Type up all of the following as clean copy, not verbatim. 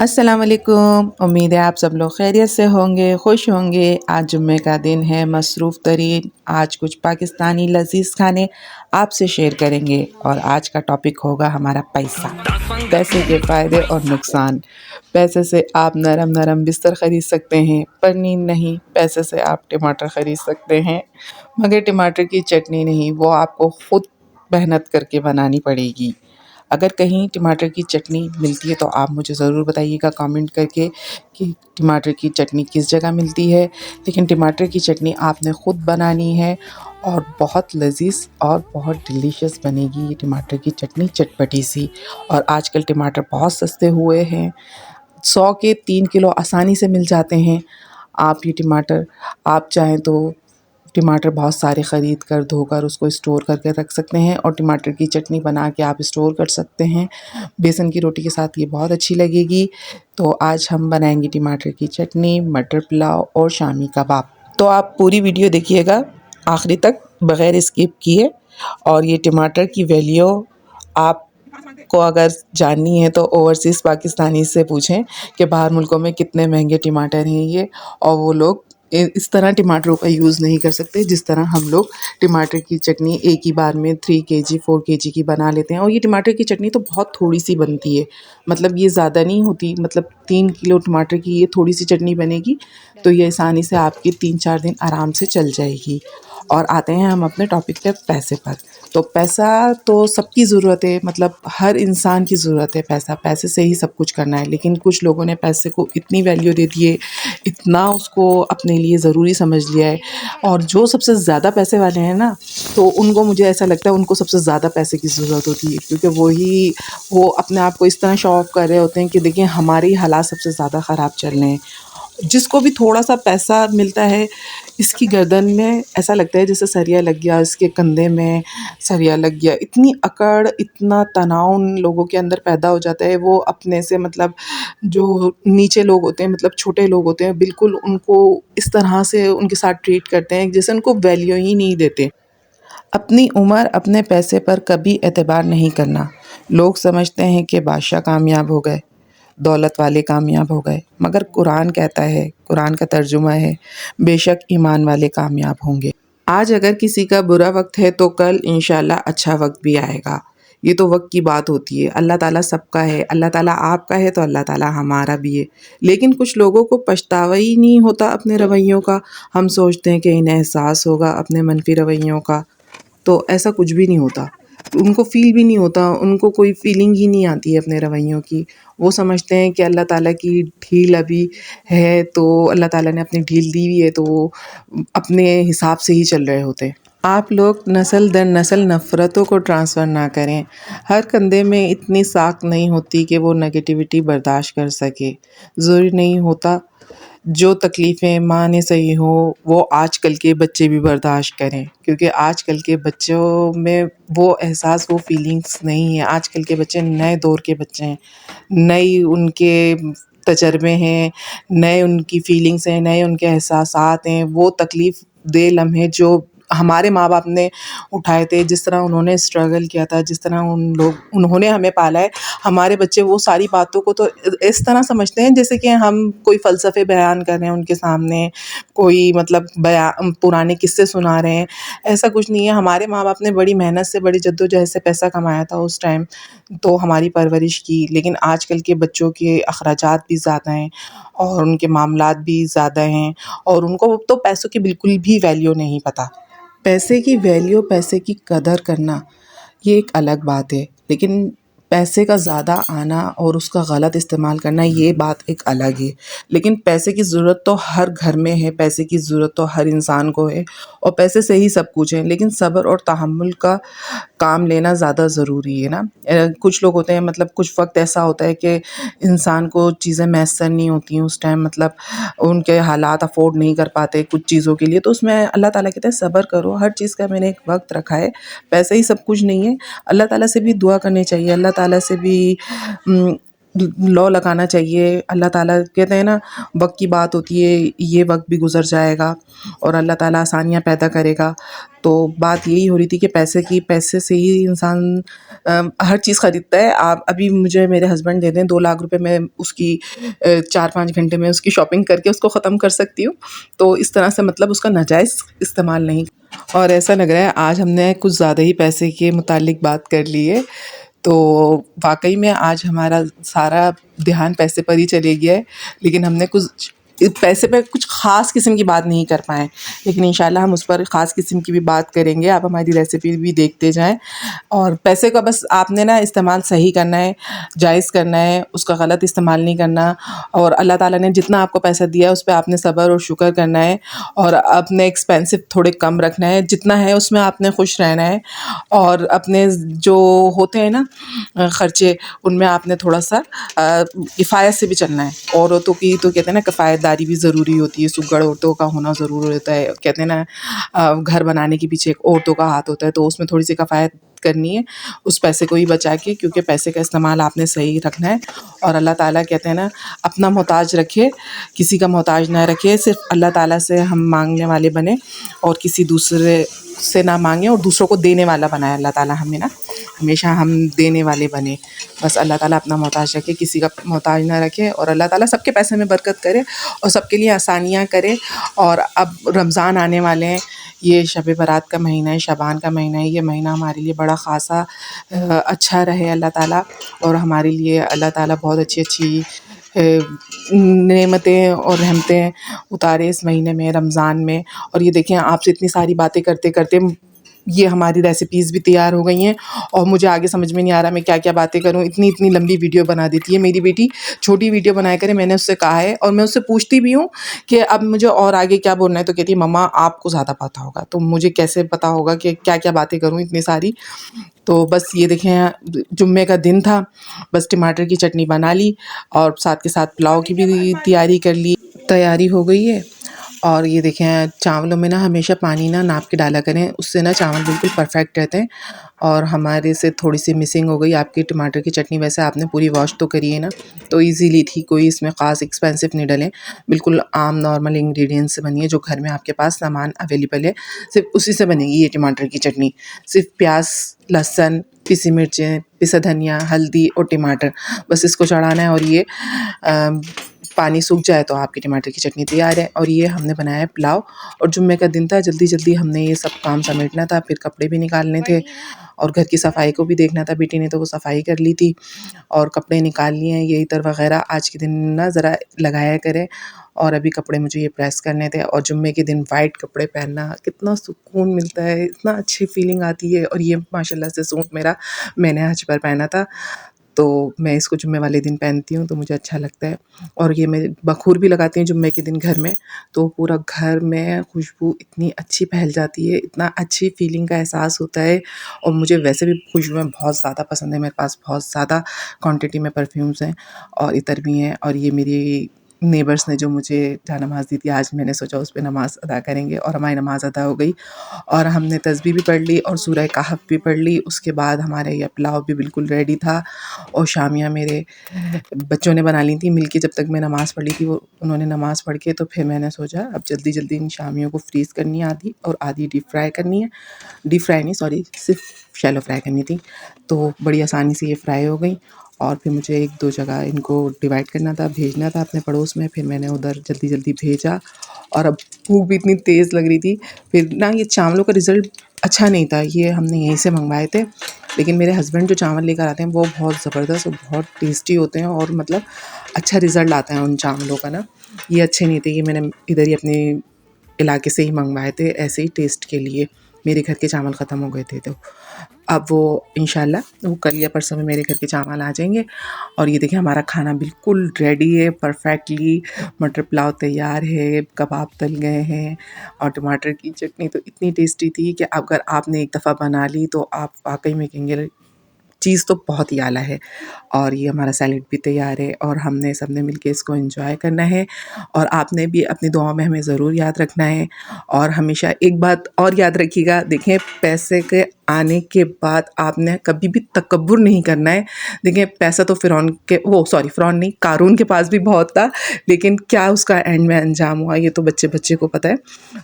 अस्सलाम वालेकुम। उम्मीद है आप सब लोग खैरियत से होंगे, खुश होंगे। आज जुम्मे का दिन है, मसरूफ़ तरीन। आज कुछ पाकिस्तानी लज़ीज़ खाने आपसे शेयर करेंगे और आज का टॉपिक होगा हमारा पैसा। पैसे के फ़ायदे और नुकसान। पैसे से आप नरम नरम बिस्तर ख़रीद सकते हैं, पर नींद नहीं। पैसे से आप टमाटर ख़रीद सकते हैं, मगर टमाटर की चटनी नहीं, वो आपको ख़ुद मेहनत करके बनानी पड़ेगी। अगर कहीं टमाटर की चटनी मिलती है तो आप मुझे ज़रूर बताइएगा कमेंट करके कि टमाटर की चटनी किस जगह मिलती है। लेकिन टमाटर की चटनी आपने ख़ुद बनानी है और बहुत लज़ीज़ और बहुत डिलीशियस बनेगी ये टमाटर की चटनी, चटपटी सी। और आजकल टमाटर बहुत सस्ते हुए हैं, 100 के 3 किलो आसानी से मिल जाते हैं। आप ये टमाटर आप चाहें तो टमाटर बहुत सारे ख़रीद कर धोकर उसको स्टोर करके रख सकते हैं और टमाटर की चटनी बना के आप स्टोर कर सकते हैं। बेसन की रोटी के साथ ये बहुत अच्छी लगेगी। तो आज हम बनाएंगे टमाटर की चटनी, मटर पुलाव और शामी कबाब। तो आप पूरी वीडियो देखिएगा आखिरी तक बग़ैर स्किप किए। और ये टमाटर की वैल्यू आपको अगर जाननी है तो ओवरसीज़ पाकिस्तानी से पूछें कि बाहर मुल्कों में कितने महंगे टमाटर हैं ये, और वो लोग इस तरह टमाटरों का यूज़ नहीं कर सकते जिस तरह हम लोग टमाटर की चटनी एक ही बार में 3 केजी 4 केजी की बना लेते हैं। और ये टमाटर की चटनी तो बहुत थोड़ी सी बनती है, मतलब ये ज़्यादा नहीं होती, मतलब 3 किलो टमाटर की ये थोड़ी सी चटनी बनेगी तो ये आसानी से आपकी 3-4 दिन आराम से चल जाएगी। और आते हैं हम अपने टॉपिक पे, पैसे पर। तो पैसा तो सबकी ज़रूरत है, मतलब हर इंसान की ज़रूरत है पैसा, पैसे से ही सब कुछ करना है। लेकिन कुछ लोगों ने पैसे को इतनी वैल्यू दे दी है, इतना उसको अपने लिए ज़रूरी समझ लिया है। और जो सबसे ज़्यादा पैसे वाले हैं ना, तो उनको मुझे ऐसा लगता है उनको सबसे ज़्यादा पैसे की ज़रूरत होती है, क्योंकि वो अपने आप को इस तरह शो ऑफ कर रहे होते हैं कि देखिए हमारे ही हालात सबसे ज़्यादा ख़राब चल रहे हैं। जिसको भी थोड़ा सा पैसा मिलता है, इसकी गर्दन में ऐसा लगता है जैसे सरिया लग गया, इसके कंधे में सरिया लग गया। इतनी अकड़, इतना तनाव उन लोगों के अंदर पैदा हो जाता है। वो अपने से मतलब जो नीचे लोग होते हैं, मतलब छोटे लोग होते हैं, बिल्कुल उनको इस तरह से उनके साथ ट्रीट करते हैं जैसे उनको वैल्यू ही नहीं देते। अपनी उम्र अपने पैसे पर कभी एतबार नहीं करना। लोग समझते हैं कि बादशाह कामयाब हो गए, दौलत वाले कामयाब हो गए, मगर कुरान कहता है, कुरान का तर्जुमा है, बेशक ईमान वाले कामयाब होंगे। आज अगर किसी का बुरा वक्त है तो कल इंशाल्लाह अच्छा वक्त भी आएगा। ये तो वक्त की बात होती है। अल्लाह ताला सबका है, अल्लाह ताला आपका है तो अल्लाह ताला हमारा भी है। लेकिन कुछ लोगों को पछतावा ही नहीं होता अपने रवैयों का। हम सोचते हैं कि इन्हें एहसास होगा अपने मनफी रवैयों का, तो ऐसा कुछ भी नहीं होता। उनको फ़ील भी नहीं होता, उनको कोई फ़ीलिंग ही नहीं आती है अपने रवैयों की। वो समझते हैं कि अल्लाह ताला की ढील अभी है, तो अल्लाह ताला ने अपनी ढील दी हुई है, तो वो अपने हिसाब से ही चल रहे होते हैं। आप लोग नस्ल दर नस्ल नफ़रतों को ट्रांसफ़र ना करें। हर कंधे में इतनी साख नहीं होती कि वो नेगेटिविटी बर्दाश्त कर सके। ज़रूरी नहीं होता जो तकलीफ़ें माँ ने सही हो वो आजकल के बच्चे भी बर्दाश्त करें, क्योंकि आजकल के बच्चों में वो एहसास, वो फीलिंग्स नहीं है। आजकल के बच्चे नए दौर के बच्चे हैं, नई उनके तजर्बे हैं, नए उनकी फीलिंग्स हैं, नए उनके एहसासात हैं। वो तकलीफ़ दे लम्हे जो हमारे माँ बाप ने उठाए थे, जिस तरह उन्होंने स्ट्रगल किया था, जिस तरह उन्होंने हमें पाला है, हमारे बच्चे वो सारी बातों को तो इस तरह समझते हैं जैसे कि हम कोई फ़लसफ़े बयान कर रहे हैं उनके सामने, कोई मतलब पुराने किस्से सुना रहे हैं। ऐसा कुछ नहीं है। हमारे माँ बाप ने बड़ी मेहनत से, बड़ी जद्दोजहद से पैसा कमाया था उस टाइम, तो हमारी परवरिश की। लेकिन आजकल के बच्चों के अखराजात भी ज़्यादा हैं और उनके मामलात भी ज़्यादा हैं, और उनको तो पैसों की बिल्कुल भी वैल्यू नहीं पता। पैसे की वैल्यू, पैसे की कदर करना, ये एक अलग बात है। लेकिन पैसे का ज़्यादा आना और उसका गलत इस्तेमाल करना, ये बात एक अलग है। लेकिन पैसे की ज़रूरत तो हर घर में है, पैसे की ज़रूरत तो हर इंसान को है, और पैसे से ही सब कुछ है। लेकिन सब्र और तहम्मुल का काम लेना ज़्यादा ज़रूरी है ना। कुछ लोग होते हैं, मतलब कुछ वक़्त ऐसा होता है कि इंसान को चीज़ें मैसर नहीं होती हैं उस टाइम, मतलब उनके हालात अफ़ोर्ड नहीं कर पाते कुछ चीज़ों के लिए, तो उसमें अल्लाह ताला कहता है सब्र करो, हर चीज़ का मैंने एक वक़्त रखा है, पैसे ही सब कुछ नहीं है। अल्लाह ताला से भी दुआ करनी चाहिए, अल्लाह ताला से भी लॉ लगाना चाहिए। अल्लाह ताला कहते हैं ना, वक्त की बात होती है, ये वक्त भी गुजर जाएगा और अल्लाह ताला आसानियाँ पैदा करेगा। तो बात यही हो रही थी कि पैसे से ही इंसान हर चीज़ ख़रीदता है। आप अभी मुझे मेरे हस्बैंड दे दें 2 लाख रुपए, मैं उसकी 4-5 घंटे में उसकी शॉपिंग करके उसको ख़त्म कर सकती हूँ। तो इस तरह से मतलब उसका नाजायज़ इस्तेमाल नहीं। और ऐसा लग रहा है आज हमने कुछ ज़्यादा ही पैसे के मुतालिक बात कर ली है। तो वाक़ई में आज हमारा सारा ध्यान पैसे पर ही चले गया है, लेकिन हमने कुछ पैसे पे कुछ ख़ास किस्म की बात नहीं कर पाए। लेकिन इंशाल्लाह हम उस पर ख़ास किस्म की भी बात करेंगे। आप हमारी रेसिपी भी देखते जाएँ और पैसे का बस आपने ना इस्तेमाल सही करना है, जायज़ करना है, उसका गलत इस्तेमाल नहीं करना। और अल्लाह ताला ने जितना आपको पैसा दिया है उस पे आपने सब्र और शुक्र करना है और अपने एक्सपेंसिव थोड़े कम रखना है। जितना है उसमें आपने खुश रहना है और अपने जो होते हैं ना खर्चे, उनमें आपने थोड़ा-सा किफ़ायत से भी चलना है। औरतों की तो कहते हैं ना किफ़ायतदारी भी ज़रूरी होती है, सुघड़ औरतों का होना ज़रूरी होता है। कहते हैं ना घर बनाने के पीछे एक औरतों का हाथ होता है, तो उसमें थोड़ी-सी किफ़ायत करनी है उस पैसे को ही बचा के, क्योंकि पैसे का इस्तेमाल आपने सही रखना है। और अल्लाह ताला कहते हैं ना, अपना मोहताज रखे, किसी का मोहताज ना रखे, सिर्फ़ अल्लाह ताला से हम माँगने वाले बने और किसी दूसरे से ना माँगे और दूसरों को देने वाला बनाए अल्लाह ताला हमें ना, हमेशा हम देने वाले बने। बस अल्लाह ताला अपना मोहताज रखे, किसी का मोहताज ना रखे और अल्लाह ताला सबके पैसे में बरकत करे और सबके लिए आसानियाँ करे। और अब रमज़ान आने वाले हैं, ये शब बारात का महीना है, शबान का महीना है, ये महीना हमारे लिए बड़ा ख़ासा अच्छा रहे अल्लाह ताला, और हमारे लिए अल्लाह ताला बहुत अच्छी-अच्छी नेमतें और रहमतें उतारे इस महीने में, रमज़ान में। और ये देखें, आपसे इतनी सारी बातें करते-करते ये हमारी रेसिपीज़ भी तैयार हो गई हैं और मुझे आगे समझ में नहीं आ रहा मैं क्या-क्या बातें करूँ। इतनी-इतनी लंबी वीडियो बना देती है मेरी बेटी, छोटी वीडियो बनाया करे, मैंने उससे कहा है और मैं उससे पूछती भी हूँ कि अब मुझे और आगे क्या बोलना है, तो कहती है मम्मा आपको ज़्यादा पता होगा। तो मुझे कैसे पता होगा कि क्या-क्या बातें करूँ इतनी सारी। तो बस ये देखें, जुम्मे का दिन था, बस टमाटर की चटनी बना ली और साथ के साथ पुलाव की भी तैयारी हो गई है। और ये देखें, चावलों में ना हमेशा पानी ना नाप के डाला करें, उससे ना चावल बिल्कुल परफेक्ट रहते हैं। और हमारे से थोड़ी सी मिसिंग हो गई आपकी टमाटर की चटनी। वैसे आपने पूरी वॉश तो करी है ना, तो इजीली थी, कोई इसमें ख़ास एक्सपेंसिव नहीं डले, बिल्कुल आम नॉर्मल इंग्रेडिएंट्स से बनी है, जो घर में आपके पास सामान अवेलेबल है सिर्फ उसी से बनेगी ये टमाटर की चटनी। सिर्फ प्याज, लहसुन, पिसी मिर्चें, पिसा धनिया, हल्दी और टमाटर, बस इसको चढ़ाना है और ये पानी सूख जाए तो आपकी टमाटर की चटनी तैयार है। और ये हमने बनाया है पुलाव। और जुम्मे का दिन था, जल्दी-जल्दी हमने ये सब काम समेटना था, फिर कपड़े भी निकालने थे और घर की सफाई को भी देखना था। बेटी ने तो वो सफाई कर ली थी और कपड़े निकाल लिए हैं, ये इतर वगैरह आज के दिन ना ज़रा लगाया करें। और अभी कपड़े मुझे ये प्रेस करने थे। और जुम्मे के दिन वाइट कपड़े पहनना कितना सुकून मिलता है, इतना अच्छी फीलिंग आती है। और ये माशाल्लाह से सूट मेरा मैंने हज पर पहना था, तो मैं इसको जुम्मे वाले दिन पहनती हूँ, तो मुझे अच्छा लगता है। और ये मैं बख़ूर भी लगाती हूँ जुम्मे के दिन घर में, तो पूरा घर में खुशबू इतनी अच्छी फैल जाती है, इतना अच्छी फीलिंग का एहसास होता है। और मुझे वैसे भी खुशबुएँ बहुत ज़्यादा पसंद है, मेरे पास बहुत ज़्यादा क्वांटिटी में परफ्यूम्स हैं और इतर भी हैं। और ये मेरी नेबर्स ने जो मुझे जानमाज़ दी थी, आज मैंने सोचा उस पे नमाज़ अदा करेंगे और हमारी नमाज़ अदा हो गई और हमने तस्बीह भी पढ़ ली और सूरह कहफ भी पढ़ ली। उसके बाद हमारे ये पुलाव भी बिल्कुल रेडी था और शामियाँ मेरे बच्चों ने बना ली थी मिलके। जब तक मैं नमाज़ पढ़ी थी, वो उन्होंने नमाज़ पढ़ के, तो फिर मैंने सोचा अब जल्दी-जल्दी इन शामियों को फ्रीज़ करनी है आधी, और आधी डीप फ्राई करनी है। डीप फ्राई नहीं, सॉरी, सिर्फ शैलो फ्राई करनी थी। तो बड़ी आसानी से ये फ्राई हो गई और फिर मुझे 1-2 जगह इनको डिवाइड करना था, भेजना था अपने पड़ोस में। फिर मैंने उधर जल्दी-जल्दी भेजा और अब भूख भी इतनी तेज़ लग रही थी। फिर ना ये चावलों का रिज़ल्ट अच्छा नहीं था, ये हमने यहीं से मँगवाए थे। लेकिन मेरे हस्बैंड जो चावल लेकर आते हैं वो बहुत ज़बरदस्त और बहुत टेस्टी होते हैं और मतलब अच्छा रिज़ल्ट आता है उन चावलों का ना। ये अच्छे नहीं थे, ये मैंने इधर ही अपने इलाके से ही मँगवाए थे ऐसे ही टेस्ट के लिए। मेरे घर के चावल ख़त्म हो गए थे, तो अब वो इंशाल्लाह वो कल या परसों में मेरे घर के चावल आ जाएँगे। और ये देखिए हमारा खाना बिल्कुल रेडी है परफ़ेक्टली। मटर पुलाव तैयार है, कबाब तल गए हैं और टमाटर की चटनी तो इतनी टेस्टी थी कि अगर आपने एक दफ़ा बना ली तो आप वाक़ई में कहेंगे चीज़ तो बहुत ही आला है। और ये हमारा सैलेड भी तैयार है और हमने सबने मिलके इसको एंजॉय करना है और आपने भी अपनी दुआओं में हमें ज़रूर याद रखना है। और हमेशा एक बात और याद रखिएगा, देखें पैसे के आने के बाद आपने कभी भी तकब्बुर नहीं करना है। देखिए पैसा तो फ़िरौन नहीं, क़ारून के पास भी बहुत था, लेकिन क्या उसका एंड में अंजाम हुआ ये तो बच्चे को पता है।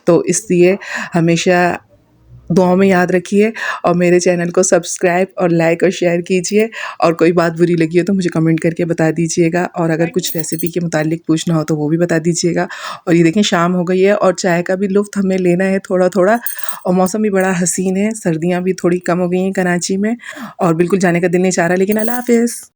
तो इसलिए हमेशा दुआओं में याद रखिए और मेरे चैनल को सब्सक्राइब और लाइक और शेयर कीजिए। और कोई बात बुरी लगी हो तो मुझे कमेंट करके बता दीजिएगा, और अगर कुछ रेसिपी के मुतालिक पूछना हो तो वो भी बता दीजिएगा। और ये देखें शाम हो गई है और चाय का भी लुत्फ़ हमें लेना है थोड़ा-थोड़ा, और मौसम भी बड़ा हसीन है, सर्दियाँ भी थोड़ी कम हो गई हैं कराची में और बिल्कुल जाने का दिल नहीं चाह रहा, लेकिन अल्लाह हाफ़िज़।